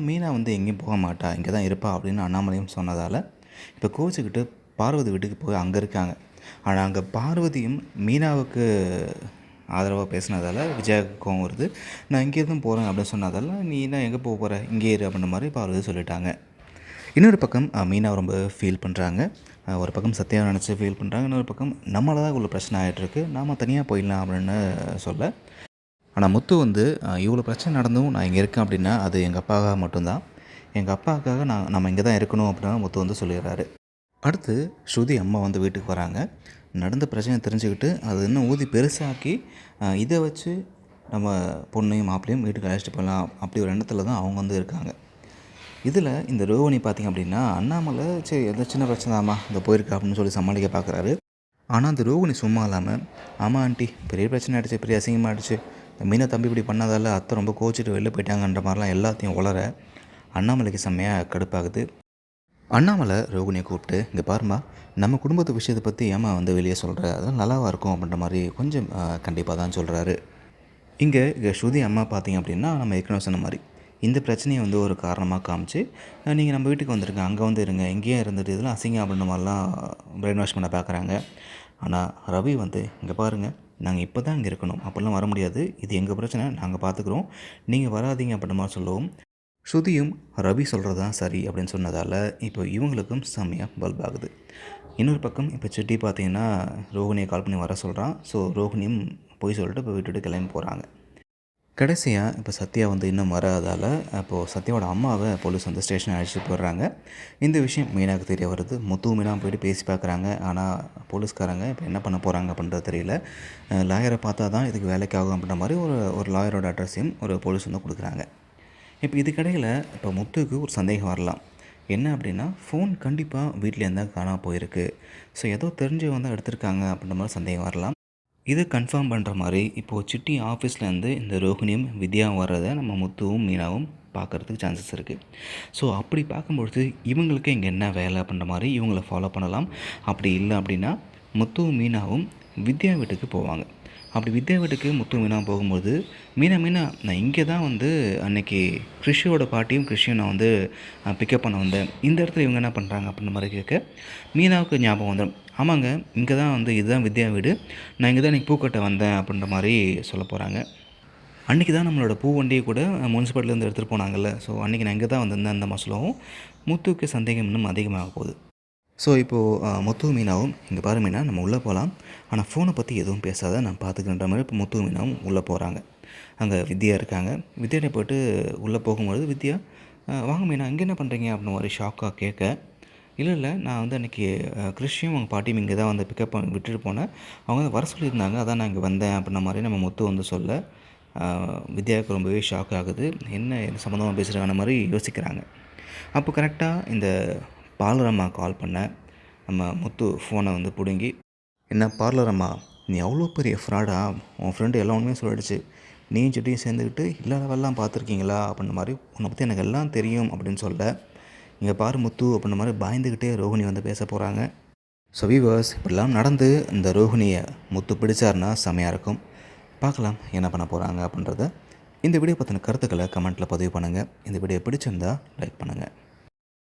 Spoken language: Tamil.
மீனா வந்து எங்கேயும் போக மாட்டா, இங்கே தான் இருப்பா அப்படின்னு அண்ணாமலையும் சொன்னதால் இப்போ கோவிச்சுக்கிட்டு பார்வதி வீட்டுக்கு போய் அங்கே இருக்காங்க. ஆனால் அங்கே பார்வதியும் மீனாவுக்கு ஆதரவாக பேசினதால் விஜயாவுக்கு கோவம் வருது. நான் இங்கேருந்து போகிறேன் அப்படின்னு சொன்னதால், நீ தான் எங்கே போக போகிற, இங்கே இரு அப்படின்ற மாதிரி பார்வதி சொல்லிட்டாங்க. இன்னொரு பக்கம் மீனா ரொம்ப ஃபீல் பண்ணுறாங்க. ஒரு பக்கம் சத்யா நினச்சி ஃபீல் பண்ணுறாங்க, இன்னொரு பக்கம் நம்மளால் தான் இவ்வளோ பிரச்சனை ஆகிட்டுருக்கு, நாம் தனியாக போயிடலாம் அப்படின்னு சொல்ல. ஆனால் முத்து வந்து இவ்வளோ பிரச்சனை நடந்தும் நான் இங்கே இருக்கேன் அப்படின்னா அது எங்கள் அப்பாவுக்காக மட்டும்தான், எங்கள் அப்பாவுக்காக நம்ம இங்கே தான் இருக்கணும் அப்படின்னா முத்து வந்து சொல்லிடுறாரு. அடுத்து ஸ்ருதி அம்மா வந்து வீட்டுக்கு வராங்க. நடந்த பிரச்சனை தெரிஞ்சுக்கிட்டு அது இன்னும் ஊதி பெருசாக்கி இதை வச்சு நம்ம பொண்ணையும் மாப்பிள்ளையும் வீட்டுக்கு அழைச்சிட்டு போகலாம் அப்படி ஒரு எண்ணத்தில் தான் அவங்க வந்து இருக்காங்க. இதில் இந்த ரோஹிணி பார்த்திங்க அப்படின்னா அண்ணாமலை சரி எதோ சின்ன பிரச்சனை தாம்மா இந்த போயிருக்கா அப்படின்னு சொல்லி சமாளிக்க பார்க்குறாரு. ஆனால் அந்த ரோஹிணி சும்மா இல்லாமல், ஆமாம் ஆண்டி பெரிய பிரச்சனை ஆகிடுச்சு, பெரிய அசிங்கமாக ஆகிடுச்சு, இந்த மீனை தம்பி இப்படி பண்ணதால் அத்தை ரொம்ப கோச்சிட்டு வெளில போயிட்டாங்கன்ற மாதிரிலாம் எல்லாத்தையும் உளர அண்ணாமலைக்கு செம்மையாக கடுப்பாகுது. அண்ணாமலை ரோகிணியை கூப்பிட்டு, இங்கே பாருமா, நம்ம குடும்பத்து விஷயத்தை பற்றி ஏமா வந்து வெளியே சொல்கிற, அதெல்லாம் நல்லாவாக இருக்கும் அப்படின்ற மாதிரி கொஞ்சம் கண்டிப்பாக தான் சொல்கிறாரு. இங்கே ஸ்ருதி அம்மா பார்த்திங்க அப்படின்னா நம்ம ஏற்கனவே சொன்ன மாதிரி இந்த பிரச்சனையை வந்து ஒரு காரணமாக காமிச்சு, நீங்கள் நம்ம வீட்டுக்கு வந்துருங்க, அங்கே வந்து இருங்க, இங்கேயே இருந்துட்டு இதெல்லாம் அசிங்கம் அப்படின்ற மாதிரிலாம் பிரெயின் வாஷ் பண்ண பார்க்குறாங்க. ஆனால் ரவி வந்து, இங்கே பாருங்கள், நாங்கள் இப்போ தான் இங்கே இருக்கணும், அப்படிலாம் வர முடியாது, இது எங்கள் பிரச்சனை, நாங்கள் பார்த்துக்குறோம், நீங்கள் வராதிங்க அப்படின்ற மாதிரி சொல்லவும் ஸ்ருதியும் ரவி சொல்கிறது தான் சரி அப்படின்னு சொன்னதால் இப்போ இவங்களுக்கும் செம்மையாக பல்ப் ஆகுது. இன்னொரு பக்கம் இப்போ சிட்டி பார்த்திங்கன்னா ரோஹிணியை கால் பண்ணி வர சொல்கிறான். ஸோ ரோஹிணியும் போய் சொல்லிட்டு இப்போ விட்டுட்டு கிளம்பி போகிறாங்க. கடைசியாக இப்போ சத்யா வந்து இன்னும் வராதால் அப்போது சத்யாவோட அம்மாவை போலீஸ் வந்து ஸ்டேஷன் அழைச்சிட்டு போடுறாங்க. இந்த விஷயம் மீனாவுக்கு தெரிய வருது. முத்து மீனா போய்ட்டு பேசி பார்க்குறாங்க. ஆனால் போலீஸ்காரங்க இப்போ என்ன பண்ண போகிறாங்க அப்படின்றது தெரியல. லாயரை பார்த்தா தான் இதுக்கு வேலைக்கு ஆகும் அப்படின்ற மாதிரி ஒரு லாயரோட அட்ரஸையும் ஒரு போலீஸ் வந்து கொடுக்குறாங்க. இப்போ இதுக்கடையில் இப்போ முத்துக்கு ஒரு சந்தேகம் வரலாம். என்ன அப்படின்னா, ஃபோன் கண்டிப்பாக வீட்டிலேருந்து தான் காணாமல் போயிருக்கு, ஸோ ஏதோ தெரிஞ்சவங்க தான் எடுத்திருக்காங்க அப்படின்ற மாதிரி சந்தேகம் வரலாம். இது கன்ஃபார்ம் பண்ணுற மாதிரி இப்போது சிட்டி ஆஃபீஸ்லேருந்து இந்த ரோஹிணியும் வித்யாவும் வர்றதை நம்ம முத்துவும் மீனாவும் பார்க்குறதுக்கு சான்சஸ் இருக்குது. ஸோ அப்படி பார்க்கும்பொழுது இவங்களுக்கு இங்கே என்ன வேலை அப்படின்ற மாதிரி இவங்கள ஃபாலோ பண்ணலாம். அப்படி இல்லை அப்படின்னா முத்துவும் மீனாவும் வித்யா வீட்டுக்கு போவாங்க. அப்படி வித்யா வீட்டுக்கு முத்து மீனா போகும்போது மீனா நான் இங்கே தான் வந்து அன்றைக்கி கிறிஷியோட பாட்டியும் கிறிஷியும் நான் வந்து பிக்கப் பண்ண வந்தேன், இந்த இடத்துல இவங்க என்ன பண்ணுறாங்க அப்படின்ற மாதிரி கேட்க மீனாவுக்கு ஞாபகம் வந்துடும். ஆமாங்க, இங்கே தான் வந்து இதுதான் வித்யா வீடு, நான் இங்கே தான் இன்றைக்கி பூக்கட்டை வந்தேன் அப்படின்ற மாதிரி சொல்ல போகிறாங்க. அன்றைக்கி தான் நம்மளோட பூ வண்டியை கூட முனிசிபாலிட்டிலேருந்து எடுத்துகிட்டு போனாங்கல்ல, ஸோ அன்றைக்கி நான் இங்கே தான் வந்திருந்தேன் அந்த மசலவும் முத்துவுக்கு சந்தேகம் இன்னும் அதிகமாக போகுது. ஸோ இப்போது முத்து மீனாவும், இங்கே பாரு மீனா, நம்ம உள்ளே போகலாம், ஆனால் ஃபோனை பற்றி எதுவும் பேசாத, நான் பார்த்துக்கின்ற மாதிரி இப்போ முத்து மீனாவும் உள்ளே போகிறாங்க. அங்கே வித்யா இருக்காங்க. வித்யாட்ட போய்ட்டு உள்ளே போகும்பொழுது வித்யா, வாங்க மீனா, இங்கே என்ன பண்ணுறீங்க அப்படின்னு ஒரு ஷாக்காக கேட்க, இல்லை நான் வந்து அன்றைக்கி கிறிஷியும் அவங்க பாட்டியும் இங்கே தான் வந்து பிக்கப் பண்ணி விட்டுட்டு போனேன், அவங்க வந்து வர சொல்லியிருந்தாங்க, அதான் நான் இங்கே வந்தேன் அப்படின்ற மாதிரி நம்ம முத்து வந்து சொல்ல வித்யாவுக்கு ரொம்பவே ஷாக் ஆகுது. என்ன சம்மந்தமாக பேசுகிறாங்க மாதிரி யோசிக்கிறாங்க. அப்போ கரெக்டாக இந்த பார்லர் அம்மா கால் பண்ண நம்ம முத்து ஃபோனை வந்து பிடுங்கி, என்ன பார்லர் அம்மா, நீ அவ்வளோ பெரிய ஃப்ராடா, உன் ஃப்ரெண்டு எல்லாம் உண்மையாக சொல்லிடுச்சு, நீயும் சிட்டியும் சேர்ந்துக்கிட்டு இல்லாதவெல்லாம் பார்த்துருக்கீங்களா அப்படின்ற மாதிரி, உன்னை பற்றி எனக்கு எல்லாம் தெரியும் அப்படின்னு சொல்ல, இங்கே பாரு முத்து அப்படின்ற மாதிரி பயந்துக்கிட்டே ரோஹிணி வந்து பேச போகிறாங்க. ஸோ வீவர்ஸ், இப்படிலாம் நடந்து இந்த ரோஹிணியை முத்து பிடிச்சாருன்னா செமையாக இருக்கும். பார்க்கலாம் என்ன பண்ண போகிறாங்க அப்படின்றத. இந்த வீடியோ பற்றின கருத்துக்களை கமெண்ட்டில் பதிவு பண்ணுங்கள். இந்த வீடியோ பிடிச்சிருந்தா லைக் பண்ணுங்கள்.